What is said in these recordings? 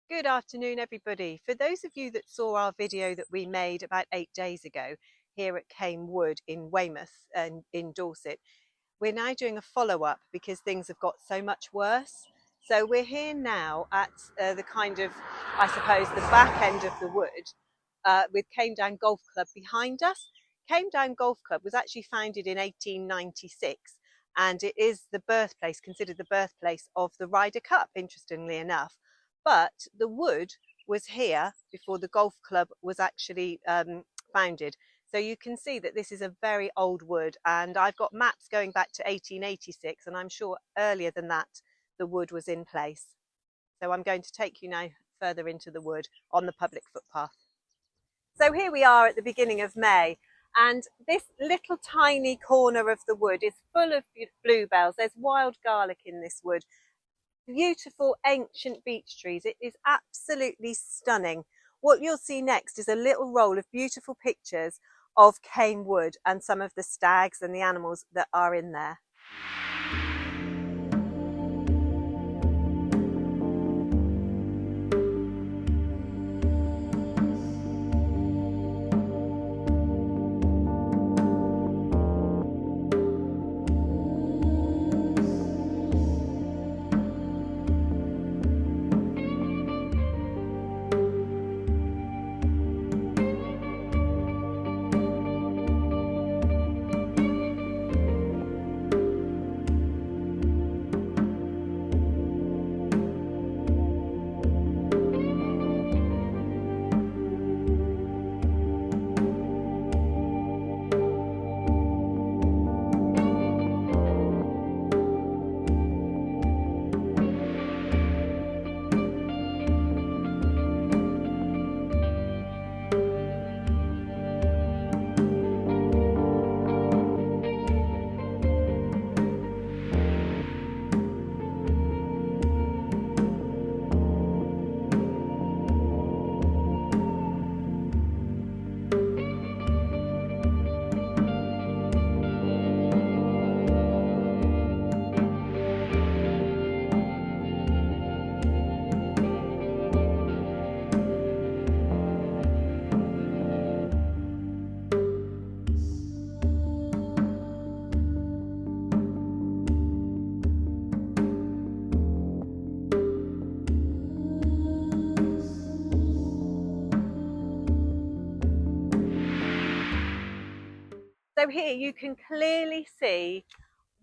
Good afternoon, everybody. For those of you that saw our video that we made about 8 days ago here at Cane Wood in Weymouth and in Dorset, we're now doing a follow-up because things have got so much worse. So we're here now at the kind of, I suppose, the back end of the wood with Cane Down Golf Club behind us. Cane Down Golf Club was actually founded in 1896 and it is the birthplace, considered the birthplace of the Ryder Cup, interestingly enough. But the wood was here before the golf club was actually founded. So you can see that this is a very old wood, and I've got maps going back to 1886, and I'm sure earlier than that the wood was in place. So I'm going to take you now further into the wood on the public footpath. So here we are at the beginning of May, and this little tiny corner of the wood is full of bluebells. There's wild garlic in this wood. Beautiful ancient beech trees. It is absolutely stunning. What you'll see next is a little roll of beautiful pictures of Cane Wood and some of the stags and the animals that are in there. So here you can clearly see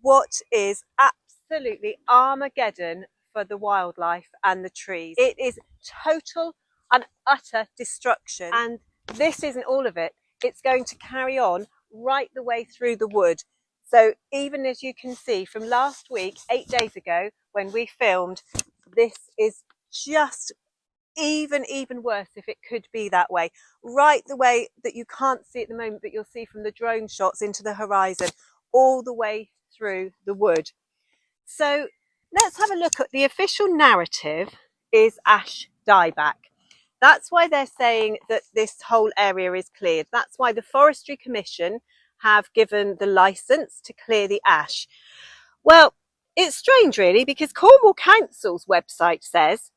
what is absolutely Armageddon for the wildlife and the trees. It is total and utter destruction, and this isn't all of it. It's going to carry on right the way through the wood. So even as you can see from last week, 8 days ago, when we filmed, this is just even worse, if it could be that way, right the way that you can't see at the moment, but you'll see from the drone shots into the horizon, all the way through the wood. So let's have a look at the official narrative is ash dieback. That's why they're saying that this whole area is cleared. That's why the Forestry Commission have given the license to clear the ash. Well, it's strange really, because Cornwall Council's website says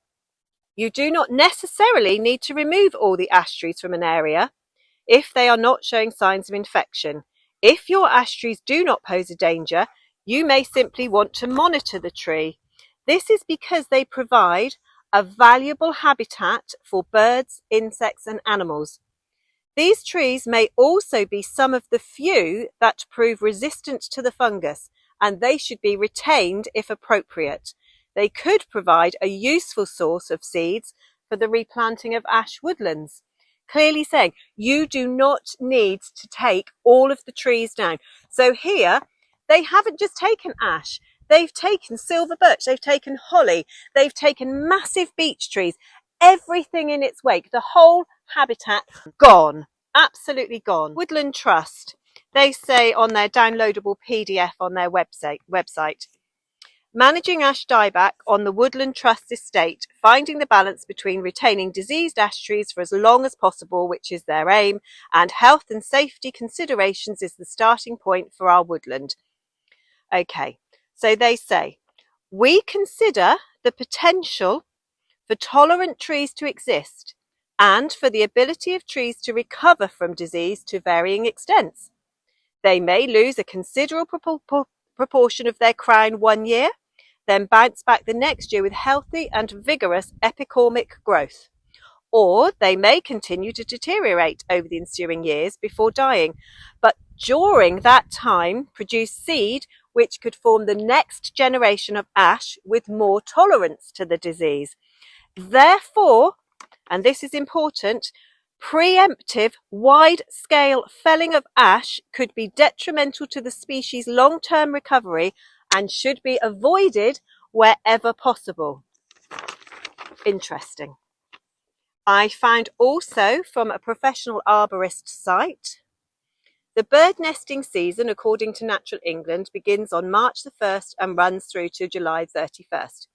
you do not necessarily need to remove all the ash trees from an area if they are not showing signs of infection. If your ash trees do not pose a danger, you may simply want to monitor the tree. This is because they provide a valuable habitat for birds, insects and animals. These trees may also be some of the few that prove resistant to the fungus, and they should be retained if appropriate. They could provide a useful source of seeds for the replanting of ash woodlands. Clearly saying you do not need to take all of the trees down. So here they haven't just taken ash, they've taken silver birch, they've taken holly, they've taken massive beech trees, everything in its wake, the whole habitat gone, absolutely gone. Woodland Trust, they say on their downloadable PDF on their website, managing ash dieback on the Woodland Trust estate, finding the balance between retaining diseased ash trees for as long as possible, which is their aim, and health and safety considerations is the starting point for our woodland. Okay, so they say, we consider the potential for tolerant trees to exist and for the ability of trees to recover from disease to varying extents. They may lose a considerable proportion of their crown one year, then bounce back the next year with healthy and vigorous epicormic growth. Or they may continue to deteriorate over the ensuing years before dying, but during that time produce seed which could form the next generation of ash with more tolerance to the disease. Therefore, and this is important, preemptive, wide-scale felling of ash could be detrimental to the species' long-term recovery and should be avoided wherever possible. Interesting. I found also from a professional arborist site, the bird nesting season, according to Natural England, begins on March the 1st and runs through to July 31st.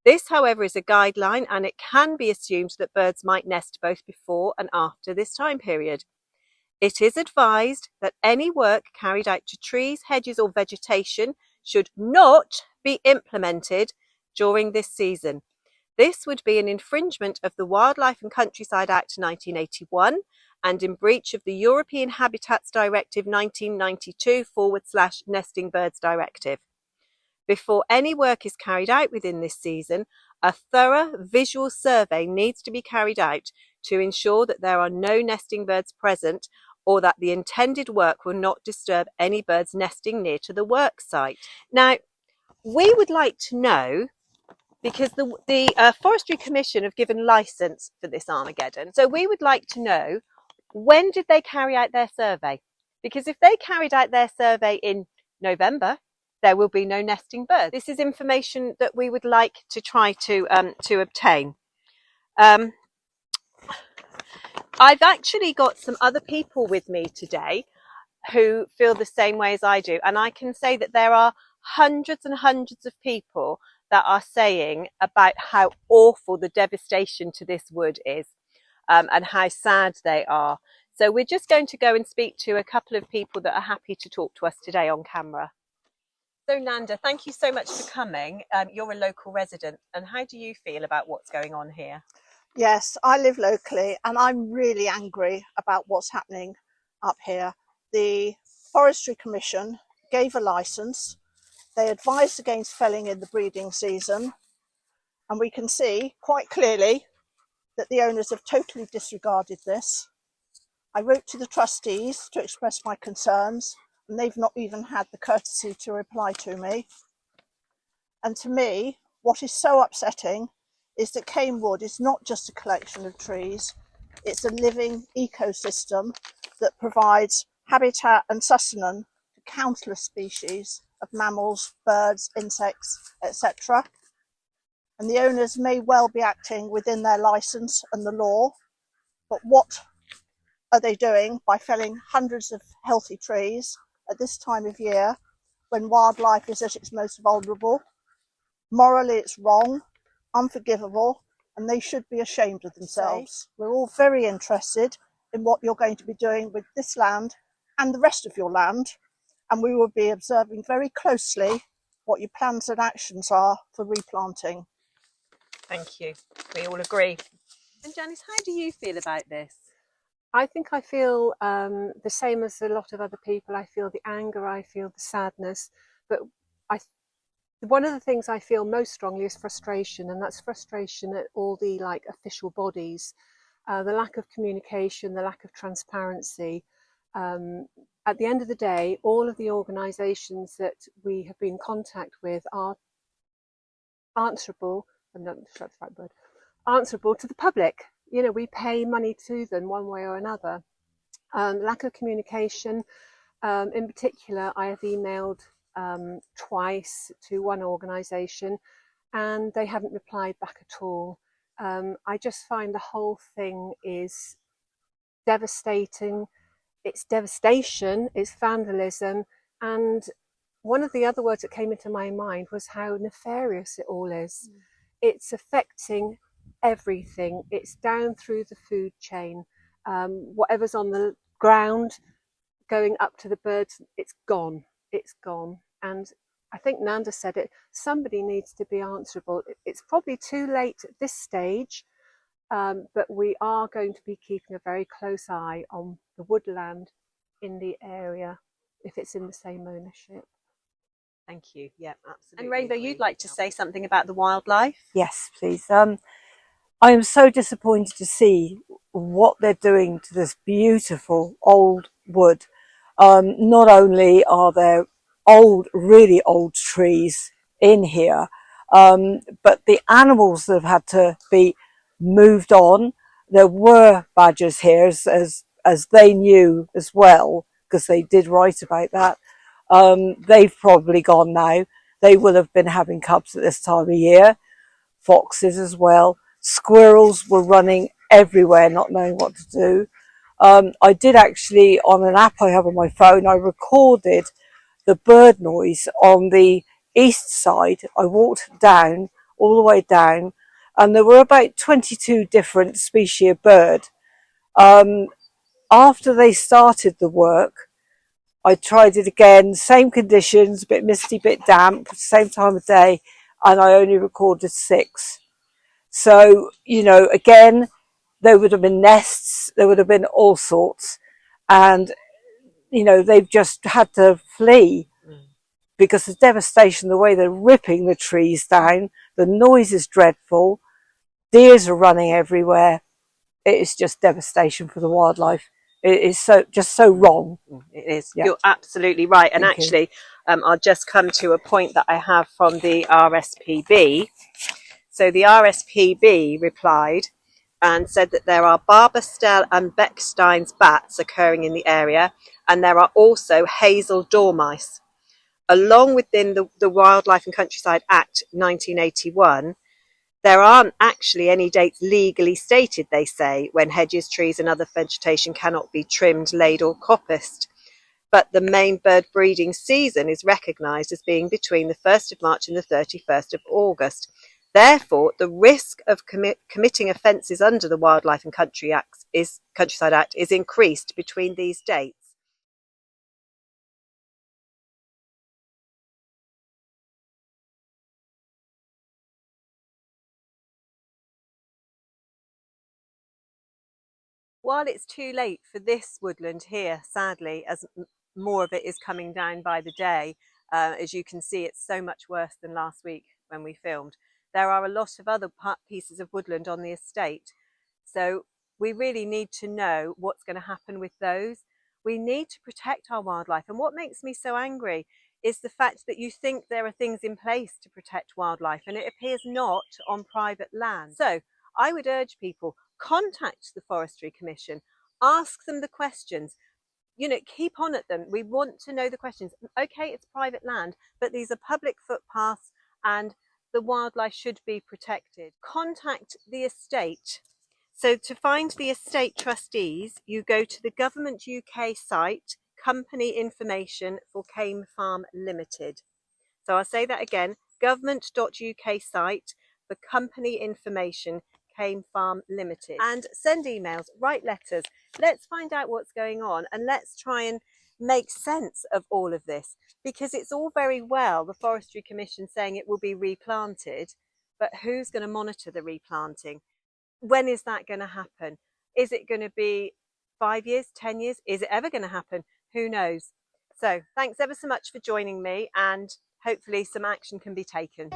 This, however, is a guideline, and it can be assumed that birds might nest both before and after this time period. It is advised that any work carried out to trees, hedges or vegetation should not be implemented during this season. This would be an infringement of the Wildlife and Countryside Act 1981 and in breach of the European Habitats Directive 1992/Nesting Birds Directive. Before any work is carried out within this season, a thorough visual survey needs to be carried out to ensure that there are no nesting birds present or that the intended work will not disturb any birds nesting near to the work site. Now, we would like to know, because the Forestry Commission have given licence for this Armageddon, so we would like to know, when did they carry out their survey? Because if they carried out their survey in November, there will be no nesting birds. This is information that we would like to try to obtain. I've actually got some other people with me today who feel the same way as I do, and I can say that there are hundreds and hundreds of people that are saying about how awful the devastation to this wood is, and how sad they are. So we're just going to go and speak to a couple of people that are happy to talk to us today on camera. So Nanda, thank you so much for coming. You're a local resident, and how do you feel about what's going on here? Yes, I live locally and I'm really angry about what's happening up here. The Forestry Commission gave a licence. They advised against felling in the breeding season, and we can see quite clearly that the owners have totally disregarded this. I wrote to the trustees to express my concerns, and they've not even had the courtesy to reply to me. And to me, what is so upsetting is that cane wood is not just a collection of trees, it's a living ecosystem that provides habitat and sustenance to countless species of mammals, birds, insects, etc. And the owners may well be acting within their licence and the law, but what are they doing by felling hundreds of healthy trees at this time of year when wildlife is at its most vulnerable? Morally, it's wrong, unforgivable, and they should be ashamed of themselves. We're all very interested in what you're going to be doing with this land and the rest of your land, and we will be observing very closely what your plans and actions are for replanting. Thank you. We all agree. And Janice, how do you feel about this? I think I feel the same as a lot of other people. I feel the anger, I feel the sadness, but one of the things I feel most strongly is frustration, and that's frustration at all the official bodies, the lack of communication, the lack of transparency. At the end of the day, all of the organisations that we have been in contact with are answerable to the public. You know, we pay money to them one way or another. Lack of communication, in particular, I have emailed twice to one organisation and they haven't replied back at all. I just find the whole thing is devastating. It's devastation, it's vandalism, and one of the other words that came into my mind was how nefarious it all is. It's affecting everything. It's down through the food chain. Whatever's on the ground going up to the birds, it's gone. And I think Nanda said it, somebody needs to be answerable. It's probably too late at this stage, but we are going to be keeping a very close eye on the woodland in the area if it's in the same ownership. Thank you. Yeah, absolutely. And Rainbow, you'd like to say something about the wildlife? Yes, please. I am so disappointed to see what they're doing to this beautiful old wood. Not only are there old, really old trees in here, but the animals that have had to be moved on. There were badgers here, as they knew as well, because they did write about that. They've probably gone now. They will have been having cubs at this time of year. Foxes as well. Squirrels were running everywhere, not knowing what to do. I did actually, on an app I have on my phone, I recorded the bird noise on the east side. I walked down, all the way down, and there were about 22 different species of bird. After they started the work, I tried it again, same conditions, a bit misty, bit damp, same time of day, and I only recorded 6. So, you know, again, there would have been nests, there would have been all sorts, and, you know, they've just had to flee because of devastation, the way they're ripping the trees down, the noise is dreadful, deers are running everywhere. It is just devastation for the wildlife. It is so wrong. It is. Yeah. You're absolutely right. And Thank actually, I'll just come to a point that I have from the RSPB. So the RSPB replied and said that there are Barberstell and Beckstein's bats occurring in the area, and there are also hazel dormice. Along within the Wildlife and Countryside Act 1981, there aren't actually any dates legally stated, they say, when hedges, trees and other vegetation cannot be trimmed, laid or coppiced. But the main bird breeding season is recognised as being between the 1st of March and the 31st of August. Therefore, the risk of committing offences under the Wildlife and Countryside Act is increased between these dates. While it's too late for this woodland here, sadly, as more of it is coming down by the day, as you can see, it's so much worse than last week when we filmed. There are a lot of other pieces of woodland on the estate, so we really need to know what's going to happen with those. We need to protect our wildlife, and what makes me so angry is the fact that you think there are things in place to protect wildlife, and it appears not on private land. So I would urge people, contact the Forestry Commission, ask them the questions, you know, keep on at them. We want to know the questions. Okay, it's private land, but these are public footpaths and the wildlife should be protected. Contact the estate. So to find the estate trustees, you go to the Government UK site, company information for Cane Farm Limited. So I'll say that again, government.uk site for company information, Cane Farm Limited. And send emails, write letters. Let's find out what's going on and let's try and make sense of all of this, because it's all very well the Forestry Commission saying it will be replanted, but who's going to monitor the replanting? When is that going to happen? Is it going to be 5 years, 10 years? Is it ever going to happen? Who knows? So thanks ever so much for joining me, and hopefully some action can be taken.